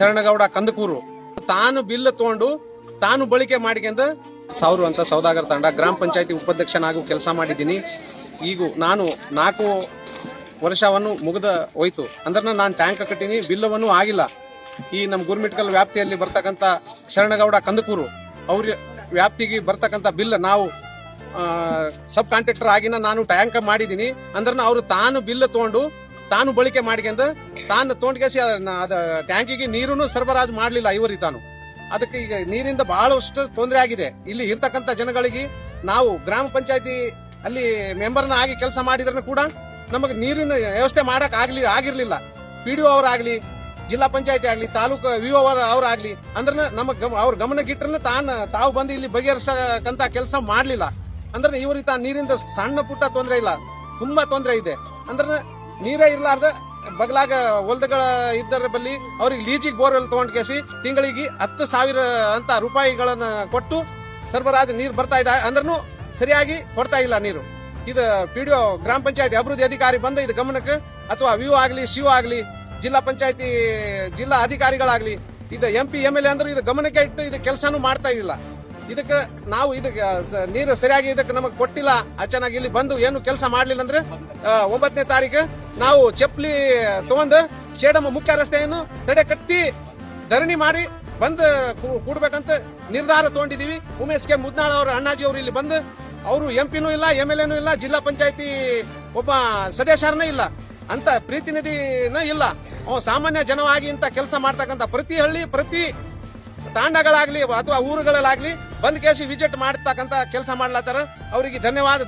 ಶರಣಗೌಡ ಕಂದಕೂರು ತಾನು ಬಿಲ್ ತಗೊಂಡು ತಾನು ಬಳಕೆ ಮಾಡಿಕೊಂಡ ಅವರು ಅಂತ ಸೌದಾಗರ ತಂಡ ಗ್ರಾಮ ಪಂಚಾಯತಿ ಉಪಾಧ್ಯಕ್ಷನಾಗೂ ಕೆಲಸ ಮಾಡಿದ್ದೀನಿ. ಈಗ ನಾನು 4 ವರ್ಷವನ್ನು ಮುಗಿದ ಹೋಯ್ತು ಅಂದ್ರೆ ನಾನು ಟ್ಯಾಂಕ್ ಕಟ್ಟಿನಿ, ಬಿಲ್ಲವನ್ನು ಆಗಿಲ್ಲ. ಈ ನಮ್ಮ ಗುರ್ಮಿಟ್ಕಲ್ ವ್ಯಾಪ್ತಿಯಲ್ಲಿ ಬರ್ತಕ್ಕಂಥ ಶರಣಗೌಡ ಕಂದಕೂರು ಅವ್ರ ವ್ಯಾಪ್ತಿಗೆ ಬರ್ತಕ್ಕಂಥ ಬಿಲ್ ನಾವು ಸಬ್ ಕಾಂಟ್ರಾಕ್ಟರ್ ಆಗಿನ ನಾನು ಟ್ಯಾಂಕ್ ಮಾಡಿದ್ದೀನಿ ಅಂದ್ರೆ ಅವರು ತಾನು ಬಿಲ್ ತಗೊಂಡು ತಾನು ಬಳಕೆ ಮಾಡ್ಕೊಂಡ ತಾನು ತೊಗೊಂಡ್ಕೇಸಿ ಅದ ಟ್ಯಾಂಕಿಗೆ ನೀರನ್ನು ಸರಬರಾಜು ಮಾಡಲಿಲ್ಲ ಇವರಿ ತಾನು. ಅದಕ್ಕೆ ಈಗ ನೀರಿಂದ ಬಹಳಷ್ಟು ತೊಂದರೆ ಆಗಿದೆ. ಇಲ್ಲಿ ಇರ್ತಕ್ಕಂಥ ಜನಗಳಿಗೆ ನಾವು ಗ್ರಾಮ ಪಂಚಾಯತಿ ಅಲ್ಲಿ ಮೆಂಬರ್ನ ಆಗಿ ಕೆಲಸ ಮಾಡಿದ್ರೂ ಕೂಡ ನಮಗೆ ನೀರಿನ ವ್ಯವಸ್ಥೆ ಮಾಡಕ್ ಆಗಿರ್ಲಿಲ್ಲ. PDO ಅವರಾಗ್ಲಿ, ಜಿಲ್ಲಾ ಪಂಚಾಯತಿ ಆಗ್ಲಿ, ತಾಲೂಕು VO ಅವರಾಗ್ಲಿ ಅಂದ್ರೆ ನಮಗ್ ಅವ್ರ ಗಮನಕ್ಕಿಟ್ರನ್ನ ತಾವು ಬಂದು ಇಲ್ಲಿ ಬಗೆಹರಿಸಕ್ಕಂತ ಕೆಲಸ ಮಾಡ್ಲಿಲ್ಲ. ಅಂದ್ರೆ ಇವರಿಗೆ ನೀರಿಂದ ಸಣ್ಣ ಪುಟ್ಟ ತೊಂದರೆ ಇಲ್ಲ, ತುಂಬಾ ತೊಂದರೆ ಇದೆ. ಅಂದ್ರೆ ನೀರೇ ಇರ್ಲಾರ್ದ ಬಗಲಾಗ ಹೊಲ್ದಗಳ ಇದ್ದರ ಬಲ್ಲಿ ಅವ್ರಿಗೆ ಲೀಜಿಗೆ ಬೋರ್ವೆಲ್ ತಗೊಂಡ್ ಕೇಸಿ ತಿಂಗಳಿಗೆ 10,000 ಅಂತ ರೂಪಾಯಿಗಳನ್ನ ಕೊಟ್ಟು ಸರಬರಾಜು ನೀರು ಬರ್ತಾ ಇದೆ ಅಂದ್ರೂ ಸರಿಯಾಗಿ ಕೊಡ್ತಾ ಇಲ್ಲ ನೀರು. ಇದು PDO ಗ್ರಾಮ ಪಂಚಾಯತಿ ಅಭಿವೃದ್ಧಿ ಅಧಿಕಾರಿ ಬಂದ ಇದು ಗಮನಕ್ಕೆ, ಅಥವಾ VO ಆಗ್ಲಿ, CO ಆಗ್ಲಿ, ಜಿಲ್ಲಾ ಪಂಚಾಯತಿ ಜಿಲ್ಲಾ ಅಧಿಕಾರಿಗಳಾಗ್ಲಿ, ಇದು MP MLA ಅಂದ್ರೆ ಇದು ಗಮನಕ್ಕೆ ಇಟ್ಟು ಇದು ಕೆಲಸನೂ ಮಾಡ್ತಾ ಇಲ್ಲ. ಇದಕ್ಕೆ ನಾವು ಇದಕ್ಕೆ ನೀರು ಸರಿಯಾಗಿ ಇದಕ್ಕೆ ನಮಗೆ ಕೊಟ್ಟಿಲ್ಲ. ಚೆನ್ನಾಗಿ ಇಲ್ಲಿ ಬಂದು ಏನು ಕೆಲಸ ಮಾಡ್ಲಿಲ್ಲ ಅಂದ್ರೆ 9ನೇ ತಾರೀಕು ನಾವು ಚಪ್ಪಲಿ ತಗೊಂಡು ಸೇಡಮ್ಮ ಮುಖ್ಯ ರಸ್ತೆಯನ್ನು ತಡೆ ಕಟ್ಟಿ ಧರಣಿ ಮಾಡಿ ಬಂದು ಕೂಡ್ಬೇಕಂತ ನಿರ್ಧಾರ ತಗೊಂಡಿದೀವಿ. ಉಮೇಶ್ ಕೆ ಮುದ್ನಾಳ್ ಅವರು ಅಣ್ಣಾಜಿ ಅವರು ಇಲ್ಲಿ ಬಂದು ಅವರು MP ನೂ ಇಲ್ಲ, MLA ನೂ ಇಲ್ಲ, ಜಿಲ್ಲಾ ಪಂಚಾಯತಿ ಒಬ್ಬ ಸದಸ್ಯರನೇ ಇಲ್ಲ, ಅಂತ ಪ್ರತಿನಿಧಿನೂ ಇಲ್ಲ. ಸಾಮಾನ್ಯ ಜನವಾಗಿ ಇಂತ ಕೆಲಸ ಮಾಡ್ತಕ್ಕಂಥ ಪ್ರತಿ ಹಳ್ಳಿ, ಪ್ರತಿ ತಾಂಡಗಳಾಗ್ಲಿ ಅಥವಾ ಊರುಗಳಲ್ಲಾಗ್ಲಿ ಬಂದ್ ಕೇಸಿ ವಿಸಿಟ್ ಮಾಡ್ತಕ್ಕಂಥ ಕೆಲಸ ಮಾಡ್ಲತ್ತಾರ. ಅವರಿಗೆ ಧನ್ಯವಾದ.